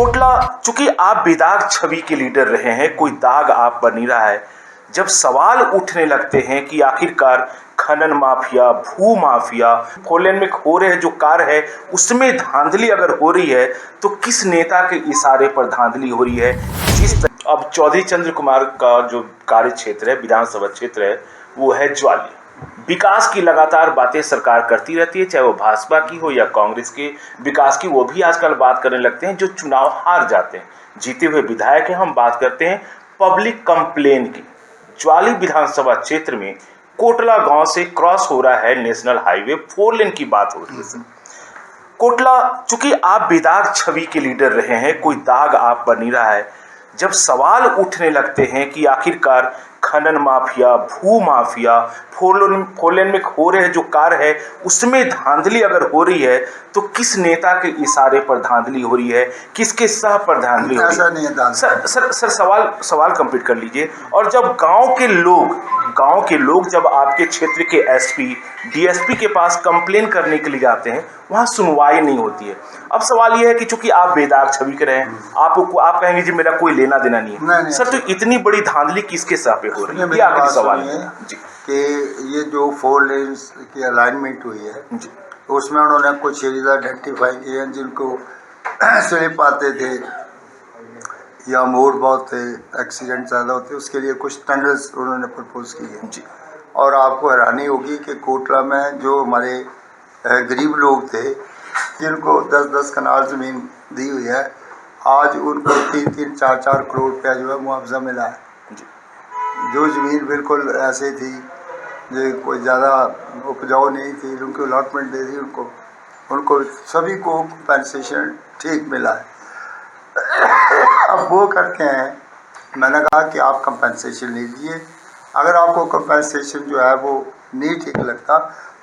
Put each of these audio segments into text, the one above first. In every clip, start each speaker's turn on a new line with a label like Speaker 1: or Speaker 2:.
Speaker 1: कोटला, चूंकि आप बेदाग छवि के लीडर रहे हैं, कोई दाग आप पर नहीं रहा है। जब सवाल उठने लगते हैं कि आखिरकार खनन माफिया, भू माफिया, फोरलेन में हो रहे जो कार्य है उसमें धांधली अगर हो रही है तो किस नेता के इशारे पर धांधली हो रही है? अब चौधरी चंद्र कुमार का जो कार्य क्षेत्र है, विधानसभा क्षेत्र है, वो है ज्वाली। विकास की लगातार बातें सरकार करती रहती है, चाहे वो भाजपा की हो या कांग्रेस के विकास की। वो भी आजकल बात करने लगते हैं जो चुनाव हार जाते हैं, जीते हुए विधायक हैं। हम बात करते हैं पब्लिक कंप्लेन की। ज्वाली विधानसभा क्षेत्र में कोटला गांव से क्रॉस हो रहा है नेशनल हाईवे, 4 लेन की बात हो रही है सर। कोटला, चूंकि आप बेदाग छवि के लीडर रहे हैं, कोई दाग आप पर नहीं रहा है। जब सवाल उठने लगते हैं कि आखिरकार खनन माफिया, भू माफिया, फोरलेन में हो रहे जो कार्य है उसमें धांधली अगर हो रही है तो किस नेता के इशारे पर धांधली हो रही है, किसके सह पर धांधली हो रही है?
Speaker 2: नहीं है
Speaker 1: सर सवाल कंप्लीट कर लीजिए। और जब गांव के लोग जब आपके क्षेत्र के एसपी, डीएसपी के पास कंप्लेन करने के लिए जाते हैं, वहां सुनवाई नहीं होती है। अब सवाल यह है कि चूंकि आप बेदाग छवि के रहे हैं, आप कहेंगे जी मेरा कोई लेना देना नहीं है।
Speaker 2: नहीं,
Speaker 1: सर, तो इतनी बड़ी धांधली किसके सह पे हो रही है? ये आखिरी सवाल है जी।
Speaker 2: कि ये जो 4 लेन्स की अलाइनमेंट हुई है जी, तो उसमें उन्होंने कुछ एरिया आइडेंटिफाई किए हैं जिनको स्लिप आते थे या मोड़ बहुत थे, एक्सीडेंट ज़्यादा होते, उसके लिए कुछ टनल्स उन्होंने प्रपोज किए हैं जी। और आपको हैरानी होगी कि कोटला में जो हमारे गरीब लोग थे जिनको 10-10 कनाल ज़मीन दी हुई है, आज उनको 3-3, 4-4 करोड़ रुपया जो है मुआवजा मिला है। जो ज़मीन बिल्कुल ऐसे थी जो कोई ज़्यादा उपजाऊ नहीं थी, उनको अलॉटमेंट दे दी, उनको सभी को कंपनसेशन ठीक मिला है। अब वो करते हैं, मैंने कहा कि आप कंपनसेशन लीजिए, अगर आपको कंपनसेशन जो है वो नहीं ठीक लगता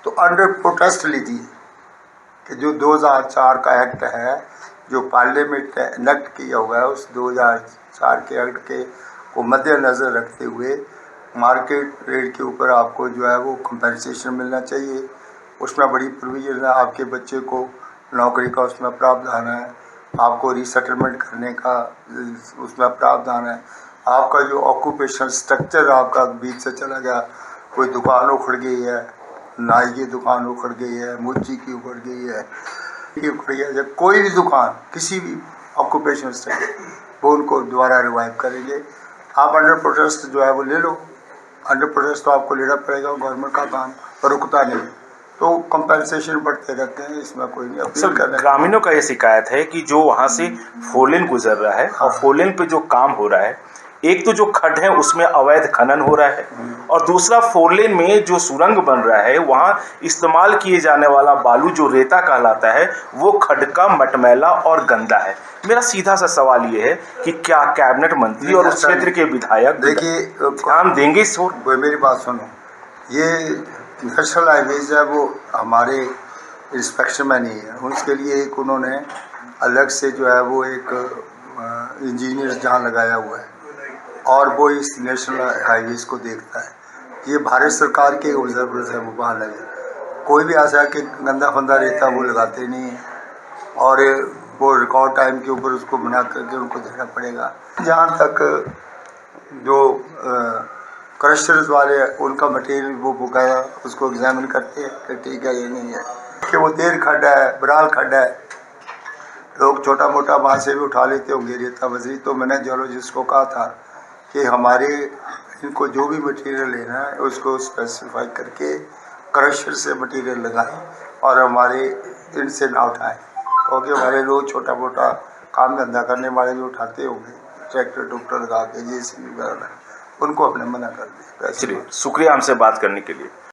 Speaker 2: तो अंडर प्रोटेस्ट लीजिए कि जो 2004 का एक्ट है, जो पार्लियामेंट ने इनेक्ट किया हुआ है, उस 2004 के एक्ट के को मद्देनज़र रखते हुए मार्केट रेट के ऊपर आपको जो है वो कंपनसेशन मिलना चाहिए। उसमें बड़ी प्रोविजन है, आपके बच्चे को नौकरी का उसमें प्रावधान है, आपको रीसेटलमेंट करने का उसमें प्रावधान है, आपका जो ऑक्यूपेशनल स्ट्रक्चर आपका बीच से चला गया, कोई दुकान उखड़ गई है, नाई की दुकान उखड़ गई है, मुर्ची की उखड़ गई है, जब कोई भी दुकान किसी भी ऑक्यूपेशनल स्ट्रक्चर वो उनको दोबारा रिवाइव करेंगे। आप अंडर प्रोटेस्ट जो है वो ले लो, अंडर प्रोटेस्ट तो आपको लेना पड़ेगा, गवर्नमेंट का काम पर रुकता नहीं, तो कंपनसेशन बढ़ते रहते हैं, इसमें कोई नहीं। अपील कर रहे हैं,
Speaker 1: ग्रामीणों का ये शिकायत है कि जो वहां से 4 लेन गुजर रहा है और 4 लेन पे जो काम हो रहा है, एक तो जो खड्ड है उसमें अवैध खनन हो रहा है, और दूसरा 4 लेन में जो सुरंग बन रहा है वहां इस्तेमाल किए जाने वाला बालू जो रेता कहलाता है वो खड्ड का मटमैला और गंदा है। मेरा सीधा सा सवाल ये है कि क्या कैबिनेट मंत्री और उस क्षेत्र के विधायक
Speaker 2: देखिए
Speaker 1: ध्यान देंगे इस ओर?
Speaker 2: मेरी बात सुनो, ये नेशनल हाईवेज है वो हमारे इंस्पेक्शन में नहीं है, उसके लिए एक उन्होंने अलग से जो है वो एक इंजीनियर जहाँ लगाया हुआ है और वो इस नेशनल हाईवेज को देखता है। ये भारत सरकार के ऑब्जर्वर्स है, वो वहाँ लगे, कोई भी ऐसा कि गंदा फंदा रेता वो लगाते नहीं है, और वो रिकॉर्ड टाइम के ऊपर उसको बना करके उनको देना पड़ेगा। जहाँ तक जो क्रशर्स वाले उनका मटेरियल वो बुकाया उसको एग्जामिन करते हैं कि ठीक है ये नहीं है, कि वो देर खड्डा है, बराल खड्डा है, लोग छोटा मोटा वहाँ से भी उठा लेते होंगे रेता बजरी। तो मैंने जियोलॉजिस्ट को कहा था कि हमारे इनको जो भी मटेरियल लेना है उसको स्पेसिफाई करके क्रशर से मटेरियल लगाएं और हमारे इनसे ना उठाएं, क्योंकि हमारे लोग छोटा मोटा काम धंधा करने वाले जो उठाते होंगे ट्रैक्टर टुक्टर लगा के, JCB वगैरह, उनको अपने मना कर दें।
Speaker 1: चलिए, शुक्रिया हमसे बात करने के लिए।